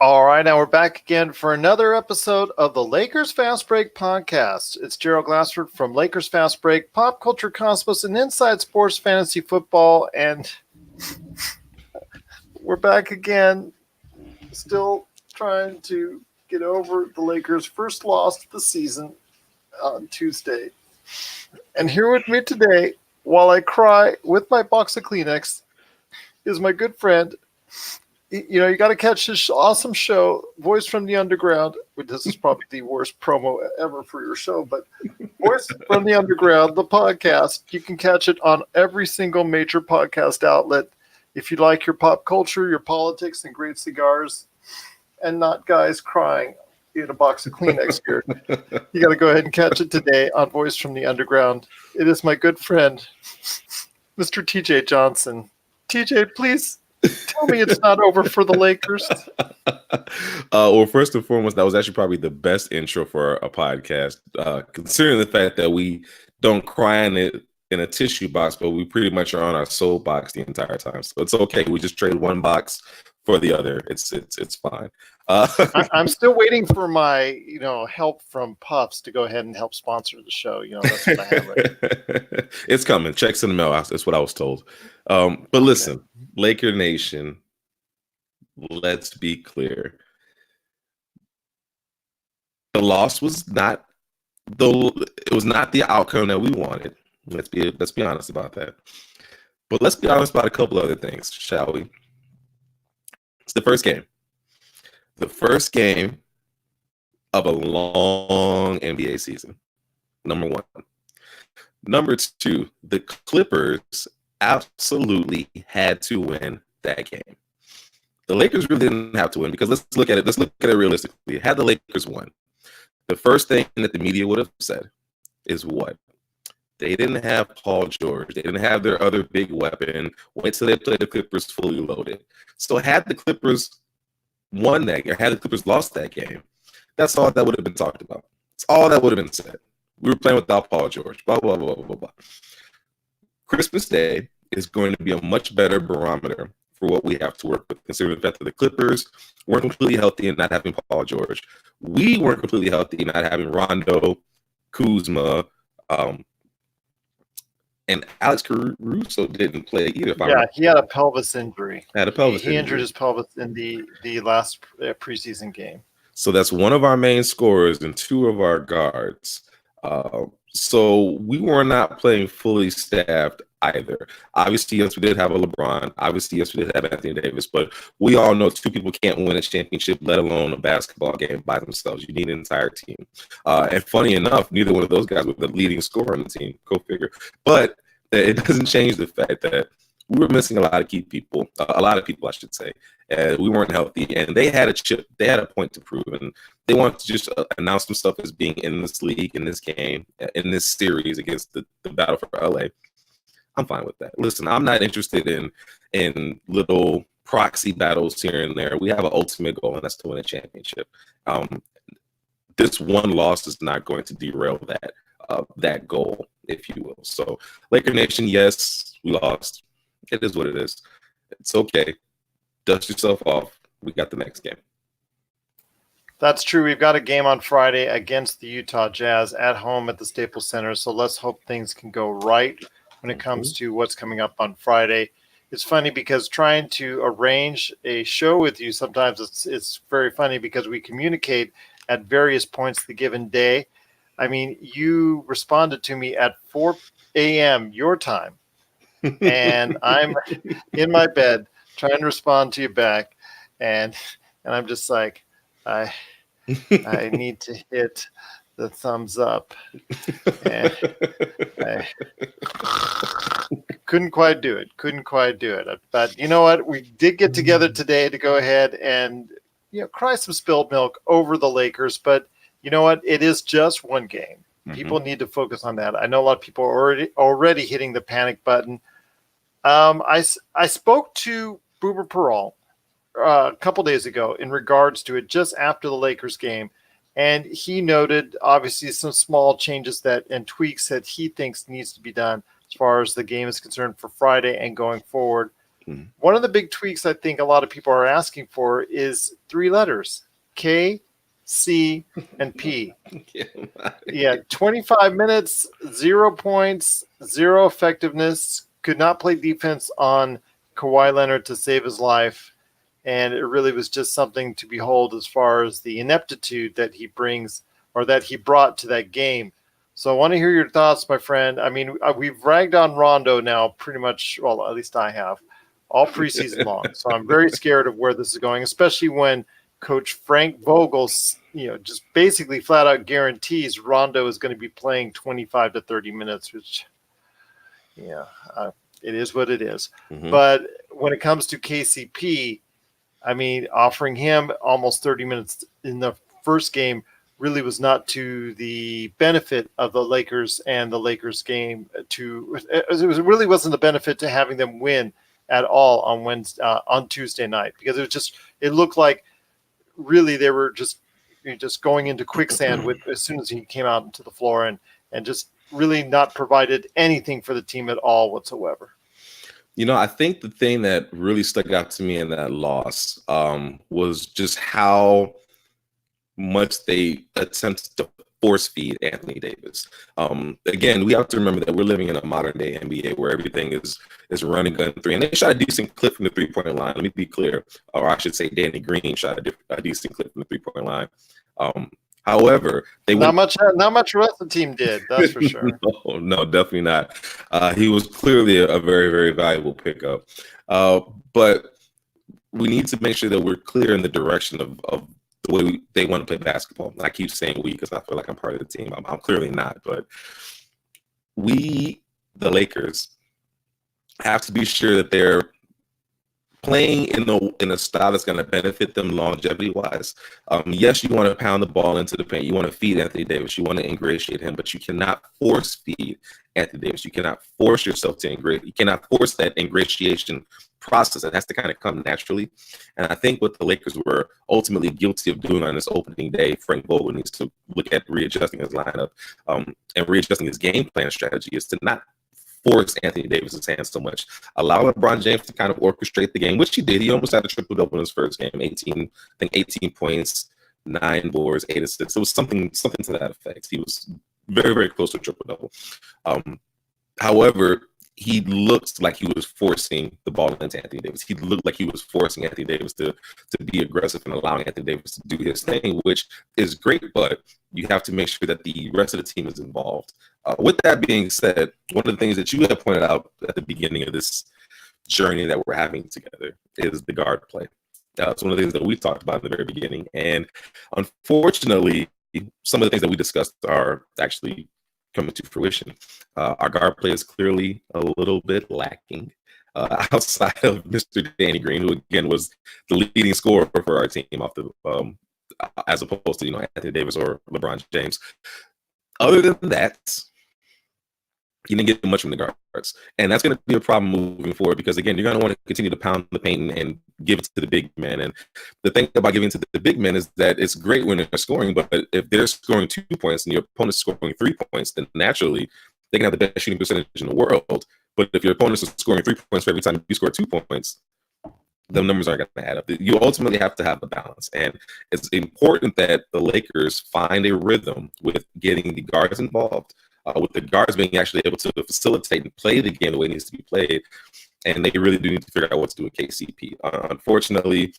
All right, now we're back again for another episode of the Lakers Fast Break podcast. It's Gerald Glassford from Lakers Fast Break, Pop Culture Cosmos, and Inside Sports Fantasy Football. And we're back again, still trying to get over the Lakers' first loss of the season on Tuesday. And here with me today, while I cry with my box of Kleenex, is my good friend. You know, you got to catch this awesome show, Voice from the Underground. This is probably the worst promo ever for your show, but Voice from the Underground, the podcast, you can catch it on every single major podcast outlet. If you like your pop culture, your politics, and great cigars, and not guys crying in a box of Kleenex here, you got to go ahead and catch it today on Voice from the Underground. It is my good friend, Mr. TJ Johnson. TJ, please. Tell me it's not over for the Lakers. Well, first and foremost, that was actually probably the best intro for a podcast, considering the fact that we don't cry in a tissue box, but we pretty much are on our soul box the entire time. So it's okay. We just trade one box for the other. It's fine. I'm still waiting for my help from Puffs to go ahead and help sponsor the show. That's what I have right. It's coming. Checks in the mail. That's what I was told. But listen, Laker Nation, let's be clear. The loss was not the outcome that we wanted. Let's be honest about that. But let's be honest about a couple other things, shall we? It's the first game. The first game of a long NBA season. Number one. Number two, the Clippers absolutely had to win that game. The Lakers really didn't have to win because let's look at it realistically. Had the Lakers won, the first thing that the media would have said is what? They didn't have Paul George. They didn't have their other big weapon. Wait till they play the Clippers fully loaded. So had the Clippers won that game, had the Clippers lost that game, that's all that would have been talked about. It's all that would have been said. We were playing without Paul George, blah, blah, blah, blah, blah. Christmas Day is going to be a much better barometer for what we have to work with, considering the fact that the Clippers weren't completely healthy and not having Paul George. We weren't completely healthy and not having Rondo, Kuzma, and Alex Caruso didn't play either. He had a pelvis injury. He injured his pelvis in the last preseason game. So that's one of our main scorers and two of our guards. So we were not playing fully staffed either. Obviously, yes, we did have a LeBron. Obviously, yes, we did have Anthony Davis. But we all know two people can't win a championship, let alone a basketball game by themselves. You need an entire team. And funny enough, neither one of those guys was the leading scorer on the team. Go figure. But it doesn't change the fact that we were missing a lot of key people. A lot of people, I should say. We weren't healthy, and they had a chip. They had a point to prove, and they wanted to just announce themselves as being in this league, in this game, in this series against the battle for LA. I'm fine with that. Listen, I'm not interested in little proxy battles here and there. We have an ultimate goal, and that's to win a championship. This one loss is not going to derail that goal, if you will. So, Laker Nation, yes, we lost. It is what it is. It's okay. Dust yourself off. We got the next game. That's true. We've got a game on Friday against the Utah Jazz at home at the Staples Center. So let's hope things can go right when it comes to what's coming up on Friday. It's funny because trying to arrange a show with you, sometimes it's very funny because we communicate at various points the given day. I mean, you responded to me at 4 a.m. your time, and I'm in my bed trying to respond to you back, and I'm just like, I need to hit the thumbs up, and I couldn't quite do it. But you know what? We did get together today to go ahead and cry some spilled milk over the Lakers. But you know what? It is just one game. People need to focus on that. I know a lot of people are already hitting the panic button. I spoke to Boober Pearl a couple days ago in regards to it just after the Lakers game, and he noted obviously some small changes and tweaks that he thinks needs to be done as far as the game is concerned for Friday and going forward. One of the big tweaks I think a lot of people are asking for is 3 letters: K, C, and P. Yeah, 25 minutes, 0 points, 0 effectiveness. Could not play defense on Kawhi Leonard to save his life. And it really was just something to behold as far as the ineptitude that he brings, or that he brought to that game. So I want to hear your thoughts, my friend. I mean, we've ragged on Rondo now pretty much, well, at least I have, all preseason long. So I'm very scared of where this is going, especially when Coach Frank Vogel, just basically flat out guarantees Rondo is going to be playing 25 to 30 minutes, which, it is what it is. But when it comes to KCP, I mean, offering him almost 30 minutes in the first game really was not to the benefit of the Lakers and the Lakers game. It really wasn't the benefit to having them win at all on Tuesday night, because it looked like really they were just going into quicksand as soon as he came out into the floor, and just really not provided anything for the team at all whatsoever. I think the thing that really stuck out to me in that loss was just how much they attempted to force feed Anthony Davis. Again, we have to remember that we're living in a modern day NBA where everything is running gun three, and they shot a decent clip from the 3-point line. Let me be clear, or I should say, Danny Green shot a decent clip from the 3-point line. However, not much the rest of the team did. That's for sure. No, definitely not. He was clearly a very, very valuable pickup. But we need to make sure that we're clear in the direction of the way they want to play basketball. I keep saying we because I feel like I'm part of the team. I'm clearly not, but we, the Lakers, have to be sure that they're playing in a style that's going to benefit them longevity wise. Yes, you want to pound the ball into the paint. You want to feed Anthony Davis. You want to ingratiate him, but you cannot force feed Anthony Davis. You cannot force yourself to ingratiate. You cannot force that ingratiation process. It has to kind of come naturally. And I think what the Lakers were ultimately guilty of doing on this opening day, Frank Vogel needs to look at readjusting his lineup and readjusting his game plan strategy, is to not force Anthony Davis's hands so much. Allow LeBron James to kind of orchestrate the game, which he did. He almost had a triple-double in his first game, 18 points, 9 boards, 8 assists. It was something to that effect. He was very, very close to a triple-double. However, he looked like he was forcing the ball into Anthony Davis. He looked like he was forcing Anthony Davis to be aggressive and allowing Anthony Davis to do his thing, which is great, but you have to make sure that the rest of the team is involved. With that being said, one of the things that you had pointed out at the beginning of this journey that we're having together is the guard play. It's one of the things that we talked about in the very beginning. And unfortunately, some of the things that we discussed are actually coming to fruition. Our guard play is clearly a little bit lacking outside of Mr. Danny Green, who again was the leading scorer for our team off the as opposed to Anthony Davis or LeBron James. Other than that, you didn't get much from the guards, and that's going to be a problem moving forward, because again, you're going to want to continue to pound the paint and give it to the big men. And the thing about giving it to the big men is that it's great when they're scoring, but if they're scoring 2 points and your opponent's scoring 3 points, then naturally they can have the best shooting percentage in the world. But if your opponent is scoring 3 points for every time you score 2 points, the numbers aren't going to add up. You ultimately have to have a balance, and it's important that the Lakers find a rhythm with getting the guards involved, with the guards being actually able to facilitate and play the game the way it needs to be played. And they really do need to figure out what to do with KCP. Unfortunately,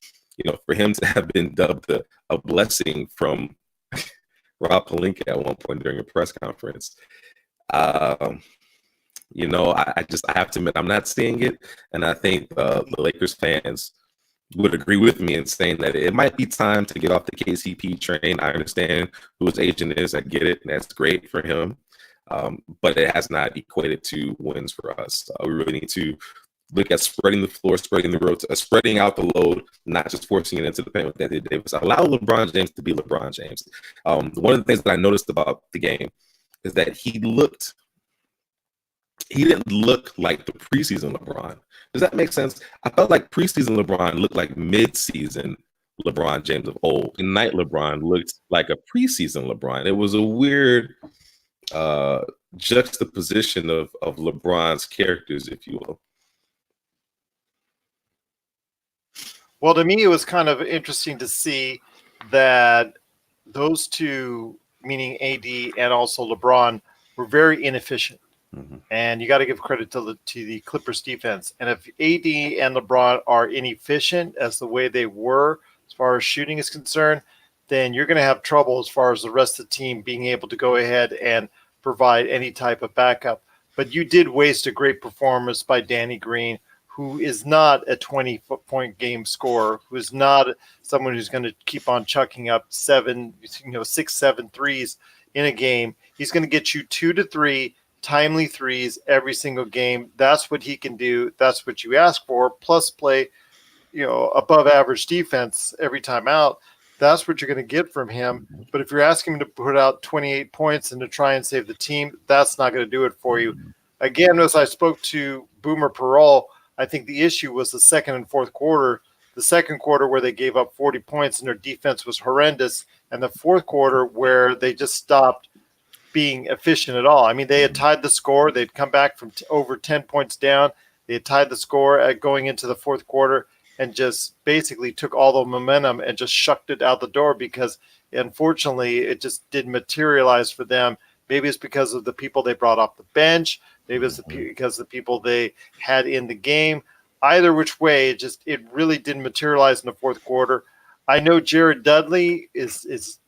for him to have been dubbed a blessing from Rob Pelinka at one point during a press conference, I have to admit I'm not seeing it, and I think the Lakers fans would agree with me in saying that it might be time to get off the KCP train. I understand who his agent is. I get it, and that's great for him. But it has not equated to wins for us. We really need to look at spreading the floor, spreading the road, spreading out the load, not just forcing it into the paint with Anthony Davis. Allow LeBron James to be LeBron James. One of the things that I noticed about the game is that he didn't look like the preseason LeBron. Does that make sense? I felt like preseason LeBron looked like mid-season LeBron James of old. Tonight LeBron looked like a preseason LeBron. It was a weird juxtaposition of LeBron's characters, if you will. Well, to me, it was kind of interesting to see that those two, meaning AD and also LeBron, were very inefficient. Mhm. And you got to give credit to the Clippers defense. And if AD and LeBron are inefficient as the way they were as far as shooting is concerned, then you're going to have trouble as far as the rest of the team being able to go ahead and provide any type of backup. But you did waste a great performance by Danny Green, who is not a 20-point game scorer, who is not someone who's going to keep on chucking up 6, 7 threes in a game. He's going to get you 2 to 3 timely threes every single game. That's what he can do. That's what you ask for. Plus play, above average defense every time out. That's what you're going to get from him. But if you're asking him to put out 28 points and to try and save the team, that's not going to do it for you. Again, as I spoke to Boomer Parole, I think the issue was the second and fourth quarter. The second quarter where they gave up 40 points and their defense was horrendous, and the fourth quarter where they just stopped being efficient at all. I mean, they had tied the score. They'd come back from over 10 points down. They had tied the score at going into the fourth quarter and just basically took all the momentum and just shucked it out the door because, unfortunately, it just didn't materialize for them. Maybe it's because of the people they brought off the bench. Maybe it's because of the people they had in the game. Either which way, it really didn't materialize in the fourth quarter. I know Jared Dudley is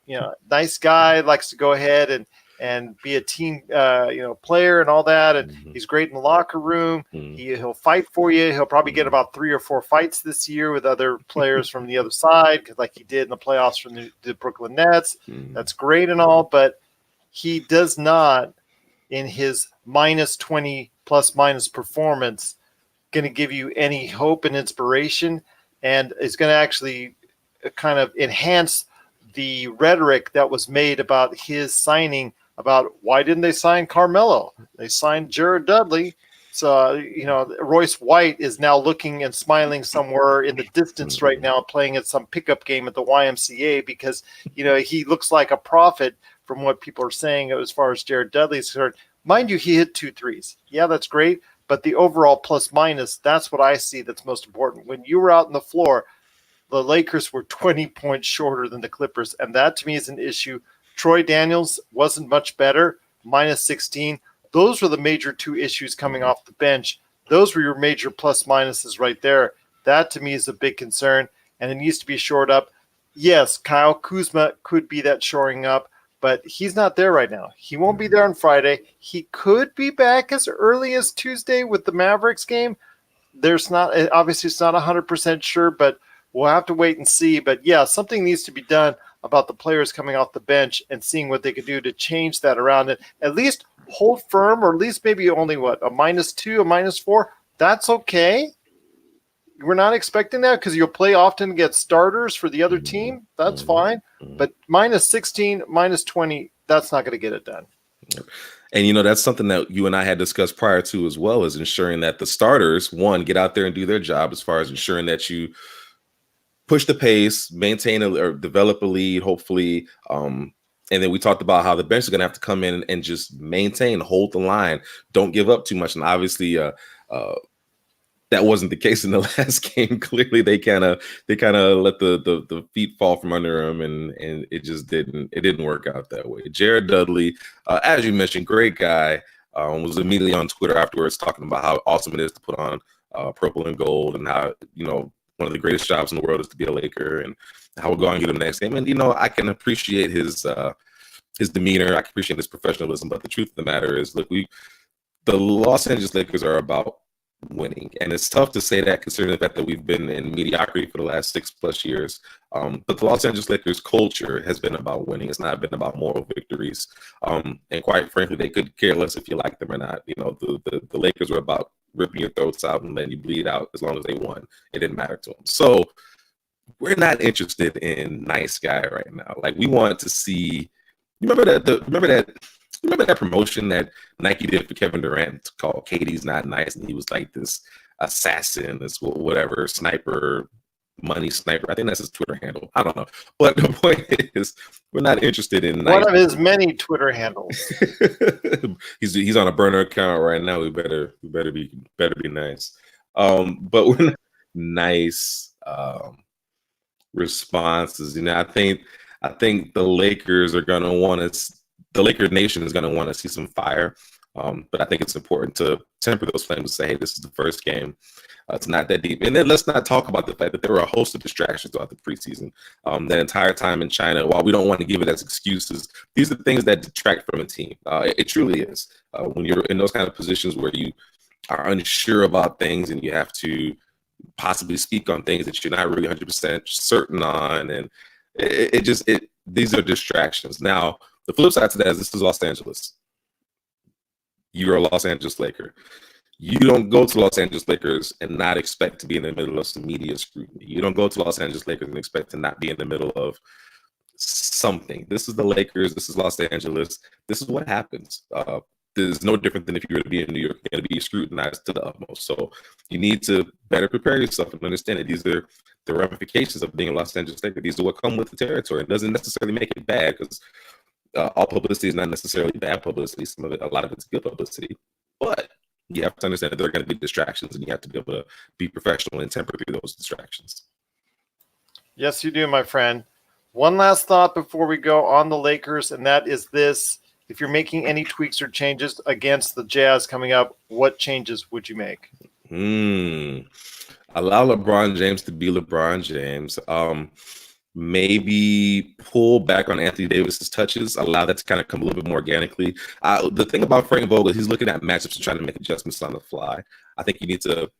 nice guy, likes to go ahead and be a team player and all that, and he's great in the locker room. He'll fight for you. He'll probably get about 3 or 4 fights this year with other players from the other side, like he did in the playoffs from the Brooklyn Nets. That's great and all, but he does not, in his minus 20 plus minus performance, going to give you any hope and inspiration, and is going to actually kind of enhance the rhetoric that was made about his signing. About why didn't they sign Carmelo? They signed Jared Dudley. So, Royce White is now looking and smiling somewhere in the distance right now, playing at some pickup game at the YMCA because, he looks like a prophet from what people are saying as far as Jared Dudley is concerned. Mind you, he hit 2 threes. Yeah, that's great. But the overall plus minus, that's what I see that's most important. When you were out on the floor, the Lakers were 20 points shorter than the Clippers, and that to me is an issue. Troy Daniels wasn't much better, minus 16. Those were the major 2 issues coming off the bench. Those were your major plus minuses right there. That to me is a big concern, and it needs to be shored up. Yes, Kyle Kuzma could be that shoring up, but he's not there right now. He won't be there on Friday. He could be back as early as Tuesday with the Mavericks game. Obviously it's not 100% sure, but we'll have to wait and see. But yeah, something needs to be done about the players coming off the bench and seeing what they could do to change that around and at least hold firm, or at least maybe only a -2, a -4. That's okay. We're not expecting that because you'll play often against starters for the other team. That's fine. But -16, -20, that's not going to get it done. And, that's something that you and I had discussed prior to as well, is ensuring that the starters, one, get out there and do their job as far as ensuring that you push the pace, maintain or develop a lead, hopefully. And then we talked about how the bench is going to have to come in and just maintain, hold the line, don't give up too much. And obviously, that wasn't the case in the last game. Clearly, they kind of let the feet fall from under them, and it just didn't work out that way. Jared Dudley, as you mentioned, great guy. Was immediately on Twitter afterwards talking about how awesome it is to put on purple and gold, and how one of the greatest jobs in the world is to be a Laker, and how we'll go on and get him the next game. And I can appreciate his demeanor. I can appreciate his professionalism. But the truth of the matter is, look, the Los Angeles Lakers are about winning, and it's tough to say that considering the fact that we've been in mediocrity for the last 6+ years. But the Los Angeles Lakers culture has been about winning. It's not been about moral victories. And quite frankly, they could care less if you like them or not. The Lakers were about ripping your throats out and letting you bleed out as long as they won. It didn't matter to them. So we're not interested in nice guy right now. Like, we want to see. Remember that promotion that Nike did for Kevin Durant called "Katie's Not Nice," and he was like this assassin, this whatever sniper, money sniper. I think that's his Twitter handle. I don't know, but the point is, we're not interested in one of his many Twitter handles. He's on a burner account right now. We better be nice. But we're not nice responses. I think the Lakers are going to want to. The Lakers nation is going to want to see some fire. But I think it's important to temper those flames and say, hey, this is the first game. It's not that deep. And then let's not talk about the fact that there were a host of distractions throughout the preseason. The entire time in China, while we don't want to give it as excuses, these are things that detract from a team. It truly is. When you're in those kind of positions where you are unsure about things and you have to possibly speak on things that you're not really 100% certain on. And these are distractions. Now, the flip side to that is this is Los Angeles. You're a Los Angeles Laker. You don't go to Los Angeles Lakers and not expect to be in the middle of some media scrutiny. You don't go to Los Angeles Lakers and expect to not be in the middle of something. This is the Lakers. This is Los Angeles. This is what happens. This is no different than if you were to be in New York, you're going to be scrutinized to the utmost. So you need to better prepare yourself and understand that these are the ramifications of being a Los Angeles Laker. These are what come with the territory. It doesn't necessarily make it bad because all publicity is not necessarily bad publicity. A lot of it's good publicity. But you have to understand that there are going to be distractions, and you have to be able to be professional and temper through those distractions. Yes, you do, my friend. One last thought before we go on the Lakers, and that is this. If you're making any tweaks or changes against the Jazz coming up, what changes would you make? Allow LeBron James to be LeBron James. Maybe pull back on Anthony Davis's touches, allow that to kind of come a little bit more organically. The thing about Frank Vogel, he's looking at matchups and trying to make adjustments on the fly. I think you need to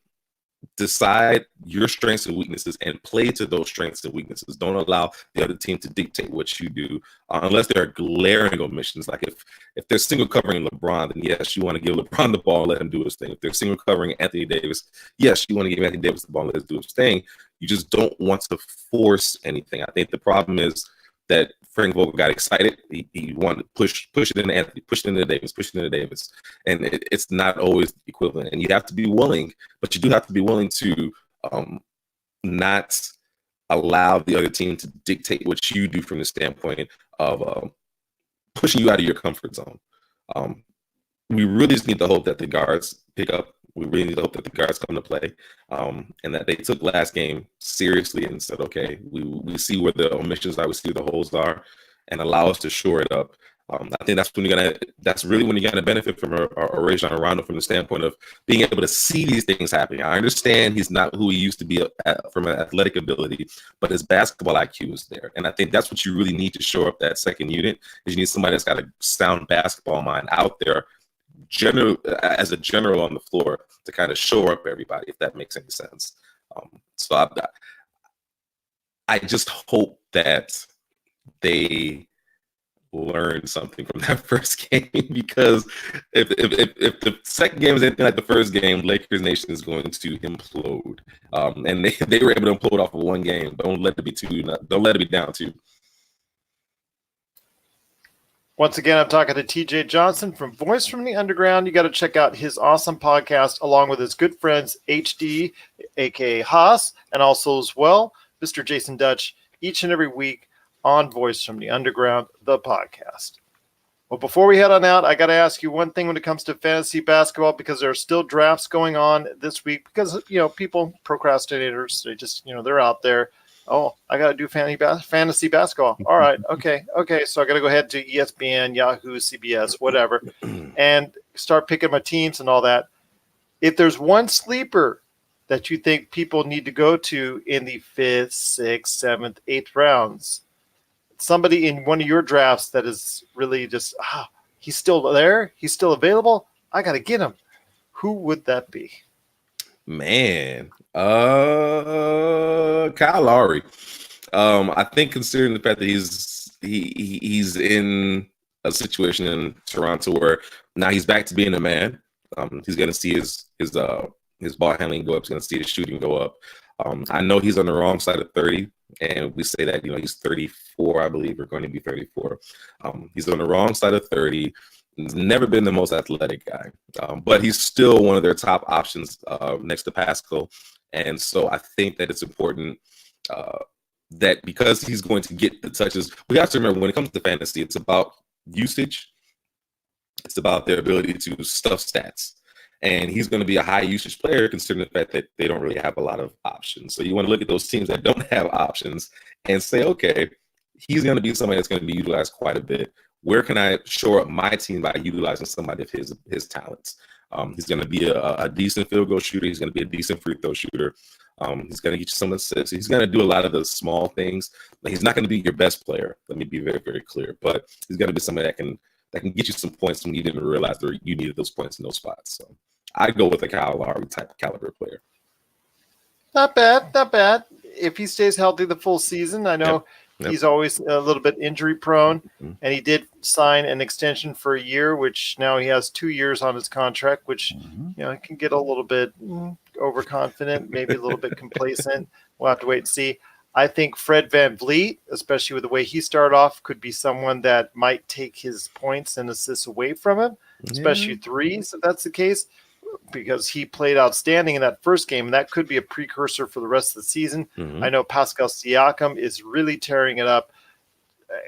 decide your strengths and weaknesses and play to those strengths and weaknesses. Don't allow the other team to dictate what you do unless there are glaring omissions. Like if they're single covering LeBron, then yes, you want to give LeBron the ball and let him do his thing. If they're single covering Anthony Davis, yes, you want to give Anthony Davis the ball and let him do his thing. You just don't want to force anything. I think the problem is that Frank Vogel got excited. He wanted to push it into Anthony, push it into Davis. And it's not always equivalent. And you have to be willing, but you do have to be willing to not allow the other team to dictate what you do from the standpoint of pushing you out of your comfort zone. We really just need to hope that the guards pick up. We really need to hope that the guards come to play and that they took last game seriously and said, okay, we see where the omissions are, we see where the holes are, and allow us to shore it up. I think that's really when you're gonna benefit from a Rajon Rondo from the standpoint of being able to see these things happening. I understand he's not who he used to be from an athletic ability, but his basketball IQ is there, and I think that's what you really need to shore up that second unit. Is you need somebody that's got a sound basketball mind out there, as a general on the floor, to kind of shore up everybody, if that makes any sense. So I just hope that they learn something from that first game, because if the second game is anything like the first game, Lakers Nation is going to implode. And they were able to implode off of one game. Don't let it be don't let it be down two. Once again, I'm talking to TJ Johnson from Voice from the Underground. You got to check out his awesome podcast along with his good friends HD, aka Haas, and also as well Mr. Jason Dutch, each and every week on Voice from the Underground, the podcast. Well, before we head on out, I got to ask you one thing when it comes to fantasy basketball, because there are still drafts going on this week, because, people, procrastinators, they're out there. Oh, I got to do fantasy basketball. All right. Okay. So I got to go ahead to ESPN, Yahoo, CBS, whatever, and start picking my teams and all that. If there's one sleeper that you think people need to go to in the 5th, 6th, 7th, 8th rounds, somebody in one of your drafts that is really just, he's still there, he's still available, I got to get him. Who would that be? Man, Kyle Lowry. I think considering the fact that he's in a situation in Toronto where now he's back to being a man. He's going to see his ball handling go up. He's going to see his shooting go up. I know he's on the wrong side of 30, and we say that he's 34, I believe, or going to be 34. He's on the wrong side of 30. He's never been the most athletic guy, but he's still one of their top options next to Pascal. And so I think that it's important that because he's going to get the touches, we have to remember when it comes to fantasy, it's about usage. It's about their ability to stuff stats. And he's going to be a high usage player considering the fact that they don't really have a lot of options. So you want to look at those teams that don't have options and say, okay, he's going to be somebody that's going to be utilized quite a bit. Where can I shore up my team by utilizing somebody of his talents? He's going to be a decent field goal shooter. He's going to be a decent free throw shooter. He's going to get you some assists. He's going to do a lot of the small things. He's not going to be your best player. Let me be very, very clear. But he's going to be somebody that can get you some points when you didn't realize that you needed those points in those spots. So I'd go with a Kyle Lowry type of caliber player. Not bad, not bad. If he stays healthy the full season, I know he's always a little bit injury prone, and he did sign an extension for a year, which now he has 2 years on his contract, which can get a little bit overconfident, maybe a little bit complacent. We'll have to wait and see. I think Fred VanVleet, especially with the way he started off, could be someone that might take his points and assists away from him, especially threes, if that's the case, because he played outstanding in that first game, and that could be a precursor for the rest of the season. I know Pascal Siakam is really tearing it up,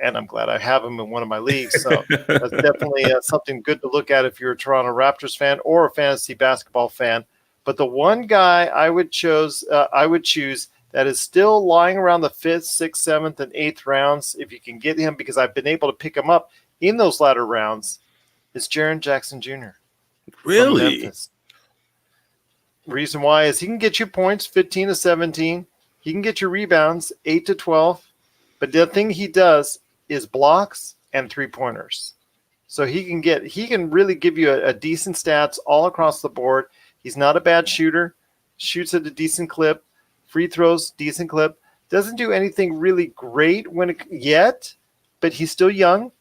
and I'm glad I have him in one of my leagues. So that's definitely something good to look at if you're a Toronto Raptors fan or a fantasy basketball fan. But the one guy I would choose that is still lying around the 5th, 6th, 7th, and 8th rounds, if you can get him, because I've been able to pick him up in those latter rounds, is Jaren Jackson Jr. Really? Reason why is he can get you points 15 to 17. He can get you rebounds 8 to 12. But the thing he does is blocks and 3-pointers. So he can really give you a decent stats all across the board. He's not a bad shooter, shoots at a decent clip, free throws, decent clip. Doesn't do anything really great yet, but he's still young.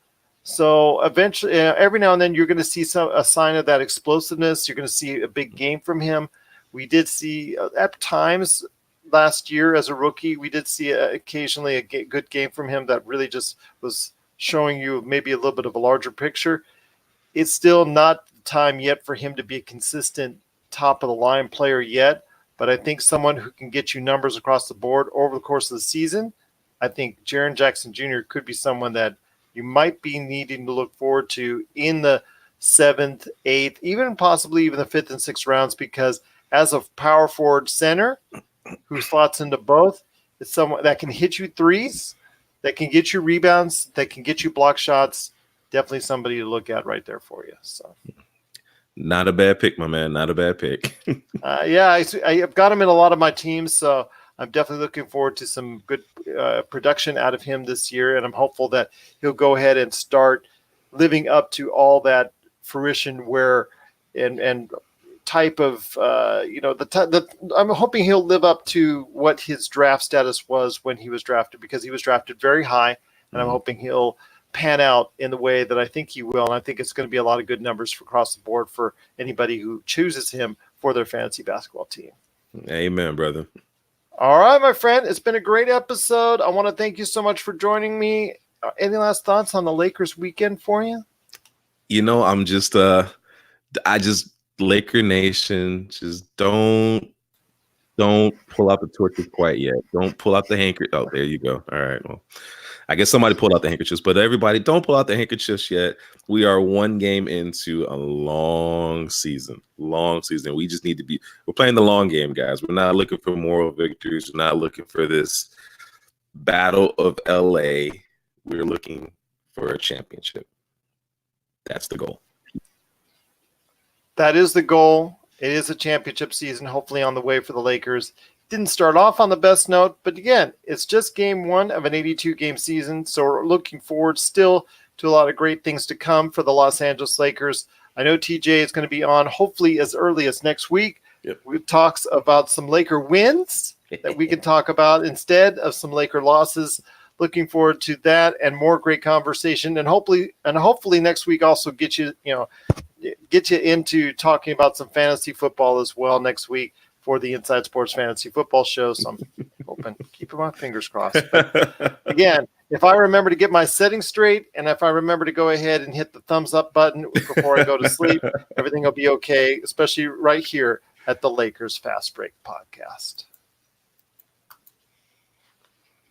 So eventually, every now and then, you're going to see a sign of that explosiveness. You're going to see a big game from him. We did see at times last year as a rookie, we did see occasionally a good game from him that really just was showing you maybe a little bit of a larger picture. It's still not the time yet for him to be a consistent top of the line player yet, but I think someone who can get you numbers across the board over the course of the season, I think Jaren Jackson Jr. could be someone that you might be needing to look forward to in the 7th, 8th, even possibly even the 5th and 6th rounds, because as a power forward center who slots into both, it's someone that can hit you threes, that can get you rebounds, that can get you block shots. Definitely somebody to look at right there for you. So, not a bad pick, my man. Not a bad pick. I've got him in a lot of my teams, so I'm definitely looking forward to some good production out of him this year, and I'm hopeful that he'll go ahead and start living up to all that fruition and type of I'm hoping he'll live up to what his draft status was when he was drafted, because he was drafted very high, and I'm hoping he'll pan out in the way that I think he will, and I think it's going to be a lot of good numbers across the board for anybody who chooses him for their fantasy basketball team. Amen, brother. All right, my friend, it's been a great episode. I want to thank you so much for joining me. Any last thoughts on the Lakers weekend for you? I'm just Laker Nation, just don't pull out the torches quite yet. Don't pull out the handkerchief. Oh, there you go. All right. Well, I guess somebody pulled out the handkerchiefs, but everybody, don't pull out the handkerchiefs yet. We are one game into a long season. We just need to we're playing the long game, guys. We're not looking for moral victories. We're not looking for this battle of LA. We're looking for a championship. That's the goal. That is the goal. It is a championship season, hopefully on the way for the Lakers. Didn't start off on the best note, but again, it's just game 1 of an 82-game season, so we're looking forward still to a lot of great things to come for the Los Angeles Lakers. I know TJ is going to be on hopefully as early as next week. Yep. We talks about some Laker wins that we can talk about instead of some Laker losses. Looking forward to that and more great conversation, and hopefully next week also get you into talking about some fantasy football as well next week for the Inside Sports Fantasy Football Show. So I'm hoping, keeping my fingers crossed. But again, if I remember to get my settings straight, and if I remember to go ahead and hit the thumbs up button before I go to sleep, everything will be okay, especially right here at the Lakers Fast Break Podcast.